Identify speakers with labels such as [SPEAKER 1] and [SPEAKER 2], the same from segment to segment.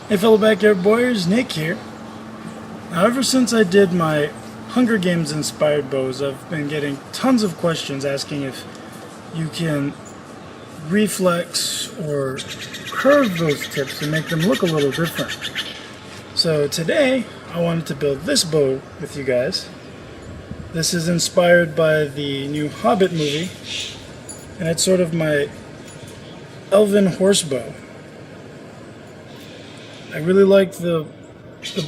[SPEAKER 1] Hey fellow backyard boyers, Nick here. Now ever since I did my Hunger Games inspired bows, I've been getting tons of questions asking if you can reflex or curve those tips to make them look a little different. So today I wanted to build this bow with you guys. This is inspired by the new Hobbit movie, and it's sort of my Elven Horsebow. I really like the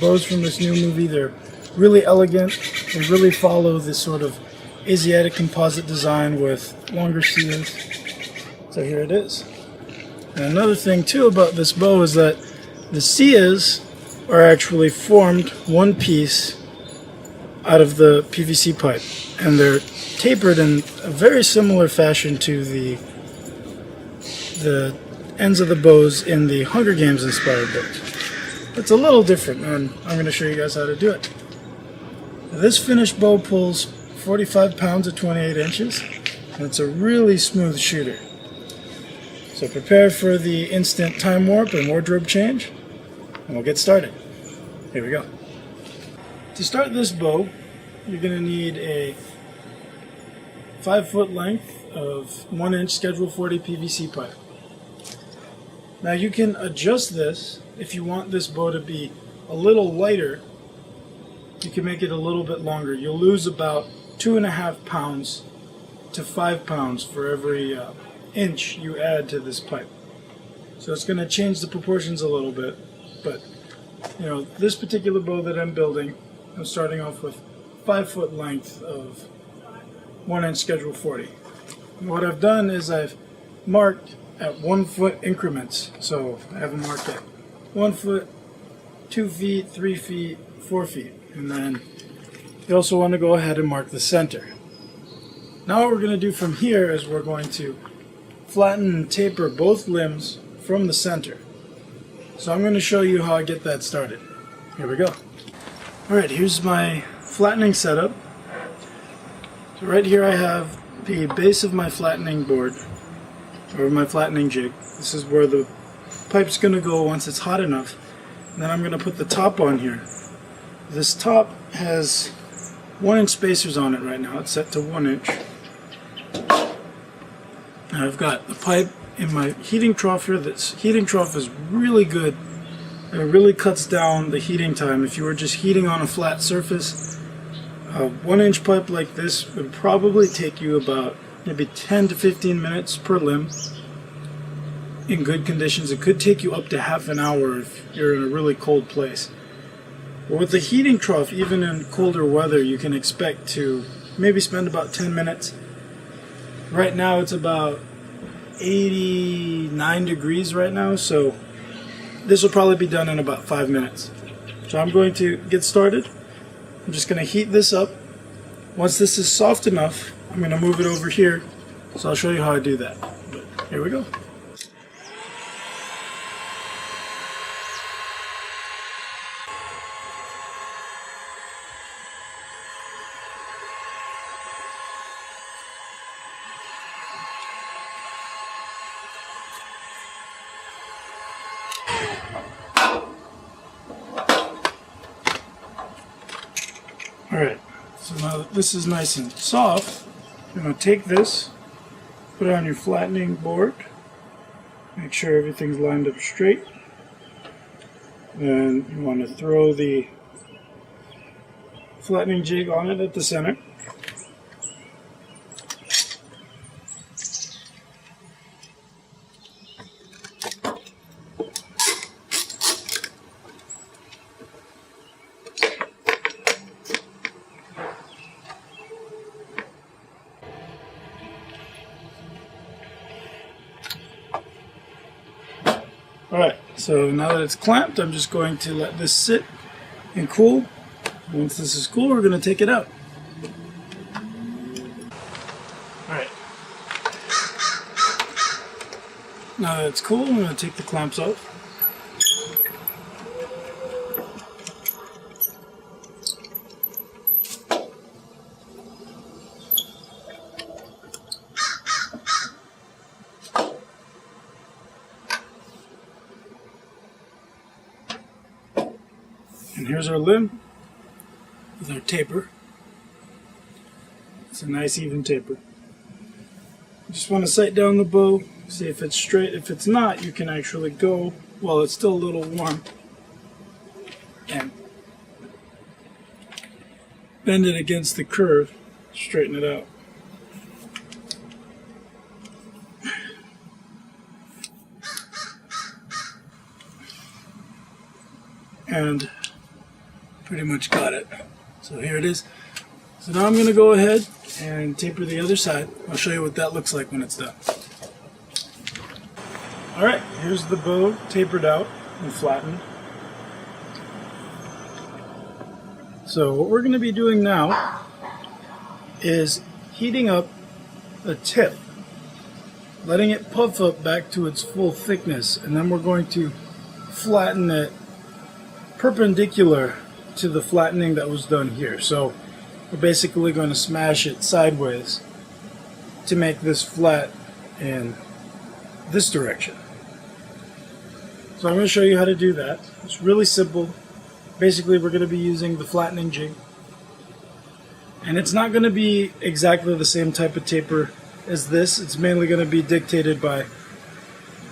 [SPEAKER 1] bows from this new movie. They're really elegant. They really follow this sort of Asiatic composite design with longer seals. So here it is. And another thing too about this bow is that the seals are actually formed one piece out of the PVC pipe, and they're tapered in a very similar fashion to the ends of the bows in the Hunger Games inspired bows. It's a little different, and I'm going to show you guys how to do it. This finished bow pulls 45 pounds at 28 inches, and it's a really smooth shooter. So prepare for the instant time warp and wardrobe change, and we'll get started. Here we go. To start this bow, you're going to need a 5-foot length of 1-inch Schedule 40 PVC pipe. Now you can adjust this. If you want this bow to be a little lighter, you can make it a little bit longer. You'll lose about 2.5 pounds to 5 pounds for every inch you add to this pipe. So it's going to change the proportions a little bit, but this particular bow that I'm building, I'm starting off with 5-foot length of 1-inch Schedule 40. And what I've done is I've marked at 1-foot increments. So I have them marked at 1 foot, 2 feet, 3 feet, 4 feet. And then you also want to go ahead and mark the center. Now what we're going to do from here is we're going to flatten and taper both limbs from the center. So I'm going to show you how I get that started. Here we go. Alright, here's my flattening setup. So right here I have the base of my flattening board, or my flattening jig. This is where the pipe's going to go once it's hot enough. And then I'm going to put the top on here. This top has 1-inch spacers on it right now. It's set to 1 inch. And I've got the pipe in my heating trough here. This heating trough is really good. It really cuts down the heating time. If you were just heating on a flat surface, a 1-inch pipe like this would probably take you about maybe 10 to 15 minutes per limb. In good conditions, it could take you up to half an hour if you're in a really cold place. But with the heating trough, even in colder weather, you can expect to maybe spend about 10 minutes. Right now it's about 89 degrees right now, so this will probably be done in about 5 minutes. So I'm going to get started. I'm just going to heat this up. Once this is soft enough, I'm going to move it over here. So I'll show you how I do that. But here we go. Alright, so now that this is nice and soft, you're going to take this, put it on your flattening board, make sure everything's lined up straight. Then you want to throw the flattening jig on it at the center. Alright, so now that it's clamped, I'm just going to let this sit and cool. Once this is cool, we're going to take it out. Alright. Now that it's cool, I'm going to take the clamps off. And here's our limb with our taper. It's a nice even taper. You just want to sight down the bow, see if it's straight. If it's not, you can actually go while it's still a little warm and bend it against the curve, straighten it out. And pretty much got it. So here it is. So now I'm going to go ahead and taper the other side. I'll show you what that looks like when it's done. Alright, here's the bow tapered out and flattened. So what we're going to be doing now is heating up the tip, letting it puff up back to its full thickness, and then we're going to flatten it perpendicular to the flattening that was done here. So we're basically going to smash it sideways to make this flat in this direction. So I'm going to show you how to do that. It's really simple. Basically, we're going to be using the flattening jig, and it's not going to be exactly the same type of taper as this. It's mainly going to be dictated by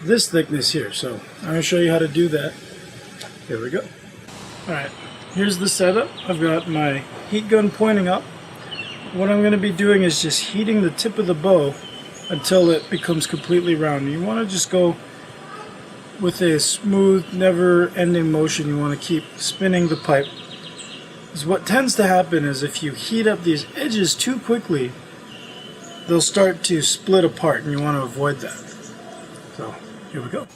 [SPEAKER 1] this thickness here. So I'm going to show you how to do that. Here we go. Alright, here's the setup. I've got my heat gun pointing up. What I'm going to be doing is just heating the tip of the bow until it becomes completely round. You want to just go with a smooth, never-ending motion. You want to keep spinning the pipe. Because what tends to happen is if you heat up these edges too quickly, they'll start to split apart, and you want to avoid that. So, here we go.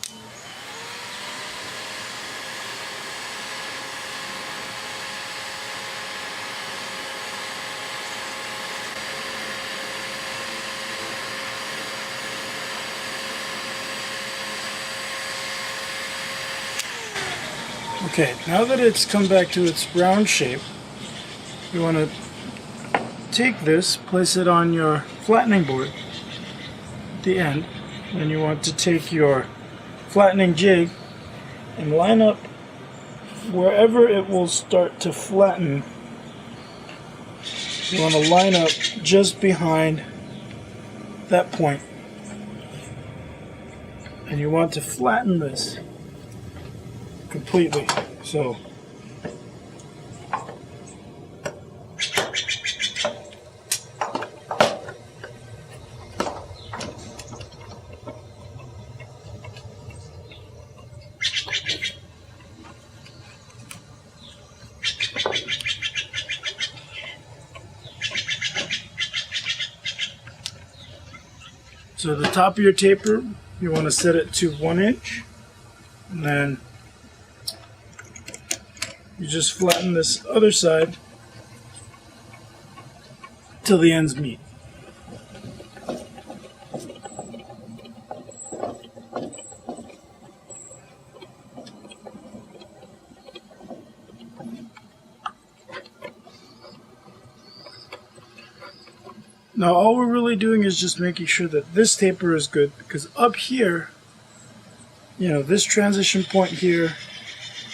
[SPEAKER 1] Okay, now that it's come back to its round shape, you want to take this, place it on your flattening board at the end, and you want to take your flattening jig and line up wherever it will start to flatten. You want to line up just behind that point, and you want to flatten this completely. So the top of your taper, you want to set it to 1 inch, and then you just flatten this other side till the ends meet. Now all we're really doing is just making sure that this taper is good, because up here, you know, this transition point here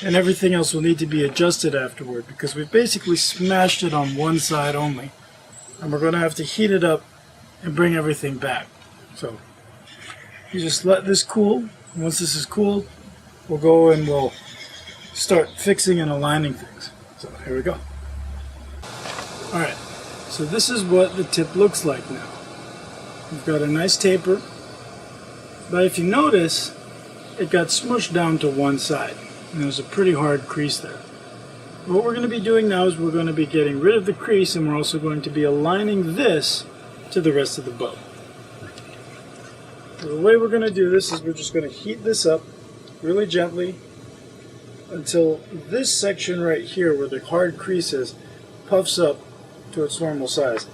[SPEAKER 1] and everything else will need to be adjusted afterward, because we've basically smashed it on one side only, and we're going to have to heat it up and bring everything back. So you just let this cool. Once this is cooled, we'll go and we'll start fixing and aligning things. So here we go. Alright, so this is what the tip looks like now. We've got a nice taper, but if you notice, it got smushed down to one side. And there's a pretty hard crease there. What we're going to be doing now is we're going to be getting rid of the crease, and we're also going to be aligning this to the rest of the bow. So the way we're going to do this is we're just going to heat this up really gently until this section right here where the hard crease is puffs up to its normal size.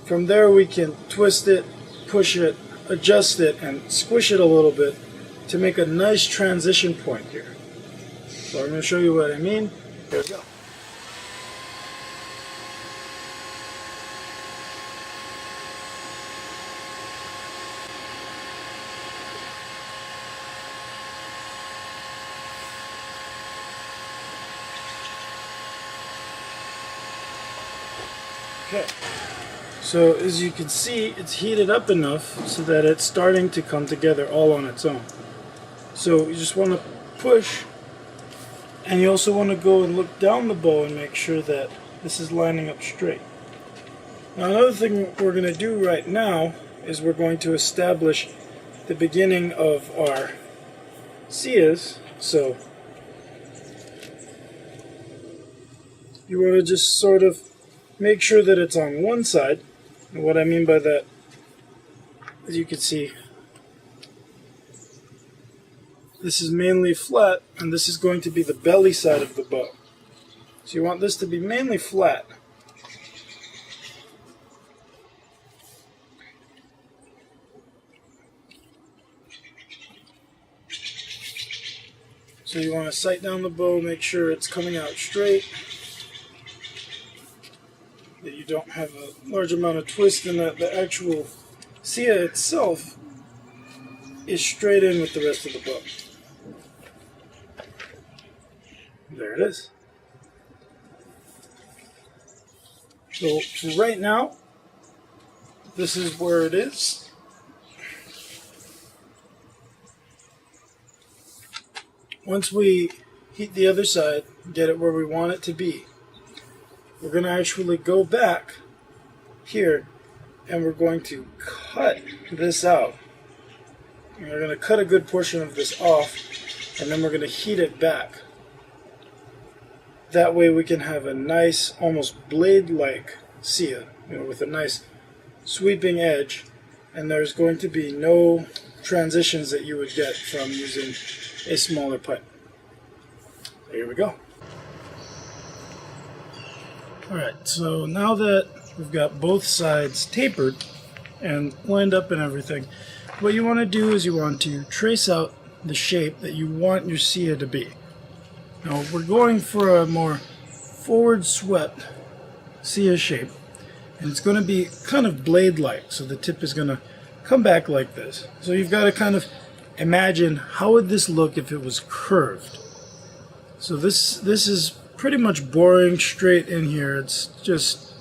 [SPEAKER 1] From there we can twist it, push it, adjust it, and squish it a little bit to make a nice transition point here. So I'm going to show you what I mean. Here we go. Okay. So as you can see, it's heated up enough so that it's starting to come together all on its own. So you just want to push, and you also want to go and look down the bow and make sure that this is lining up straight. Now another thing we're going to do right now is we're going to establish the beginning of our seas. So you want to just sort of make sure that it's on one side. And what I mean by that, as you can see, this is mainly flat, and this is going to be the belly side of the bow. So you want this to be mainly flat. So you want to sight down the bow, make sure it's coming out straight, that you don't have a large amount of twist, and that the actual sia itself is straight in with the rest of the bow. There it is. So for right now, this is where it is. Once we heat the other side, get it where we want it to be, we're going to actually go back here and we're going to cut this out. And we're going to cut a good portion of this off, and then we're going to heat it back. That way we can have a nice, almost blade-like sia, with a nice sweeping edge, and there's going to be no transitions that you would get from using a smaller pipe. So here we go. Alright, so now that we've got both sides tapered and lined up and everything, what you want to do is you want to trace out the shape that you want your sia to be. Now we're going for a more forward swept sia shape, and it's going to be kind of blade-like, so the tip is going to come back like this. So you've got to kind of imagine, how would this look if it was curved? So this is pretty much boring straight in here. It's just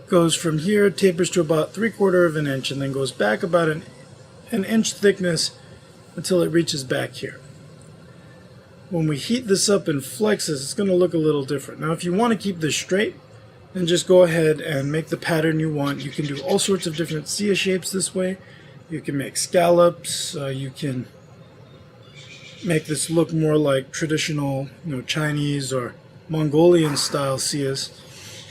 [SPEAKER 1] goes from here, tapers to about 3/4 of an inch, and then goes back about an inch thickness until it reaches back here. When we heat this up and flex this, it's going to look a little different. Now if you want to keep this straight, then just go ahead and make the pattern you want. You can do all sorts of different sia shapes this way. You can make scallops, you can make this look more like traditional, Chinese or Mongolian style sias.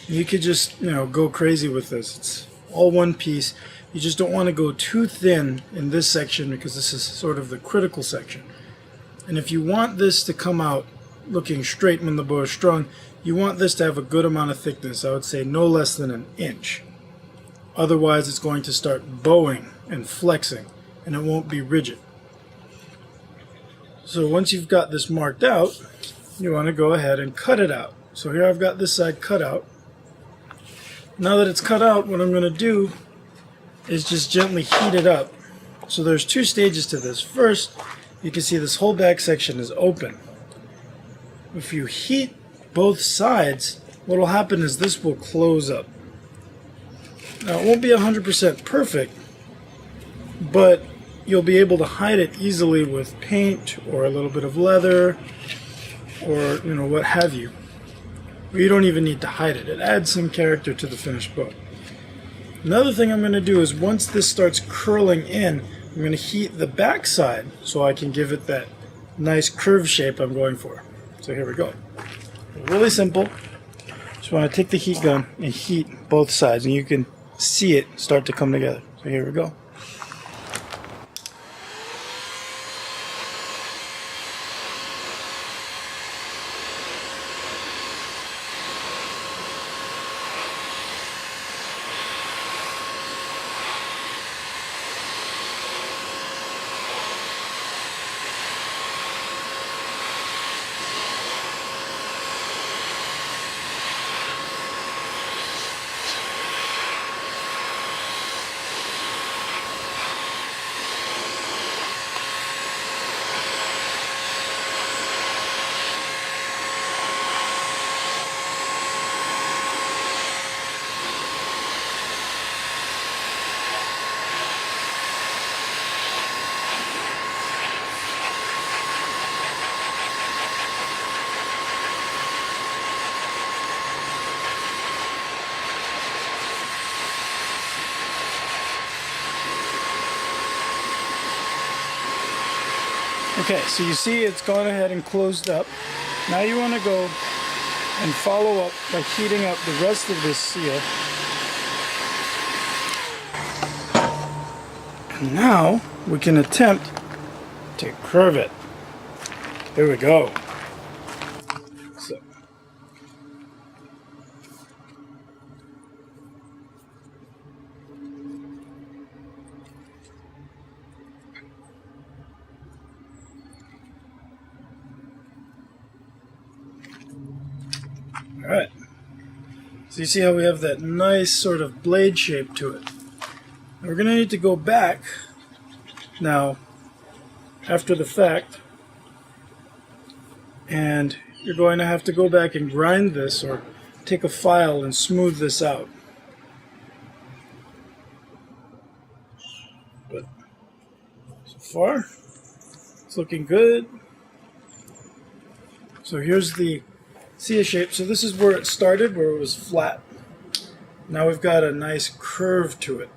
[SPEAKER 1] You could just, go crazy with this. It's all one piece. You just don't want to go too thin in this section, because this is sort of the critical section. And if you want this to come out looking straight when the bow is strung, you want this to have a good amount of thickness. I would say no less than an inch. Otherwise it's going to start bowing and flexing, and it won't be rigid. So once you've got this marked out, you want to go ahead and cut it out. So here I've got this side cut out. Now that it's cut out, what I'm going to do is just gently heat it up. So there's two stages to this. First, you can see this whole back section is open. If you heat both sides, what will happen is this will close up. Now it won't be 100% perfect, but you'll be able to hide it easily with paint or a little bit of leather or what have you. Or you don't even need to hide it. It adds some character to the finished bow. Another thing I'm going to do is, once this starts curling in, I'm going to heat the back side so I can give it that nice curve shape I'm going for. So here we go. Really simple. Just want to take the heat gun and heat both sides, and you can see it start to come together. So here we go. Okay, so you see it's gone ahead and closed up. Now you want to go and follow up by heating up the rest of this seal. And now we can attempt to curve it. There we go. So, all right. So you see how we have that nice sort of blade shape to it. Now we're going to need to go back now after the fact, and you're going to have to go back and grind this or take a file and smooth this out. But so far, it's looking good. So here's the seal shape. So this is where it started, where it was flat. Now we've got a nice curve to it.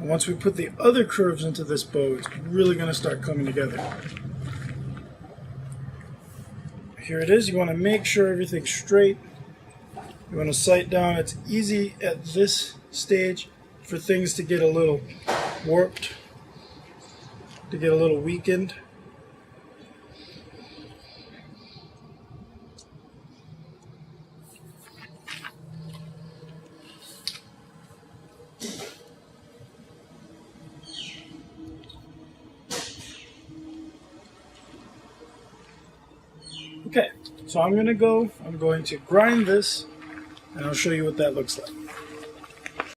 [SPEAKER 1] And once we put the other curves into this bow, it's really going to start coming together. Here it is. You want to make sure everything's straight. You want to sight down. It's easy at this stage for things to get a little warped, to get a little weakened. Okay, so I'm going to grind this, and I'll show you what that looks like.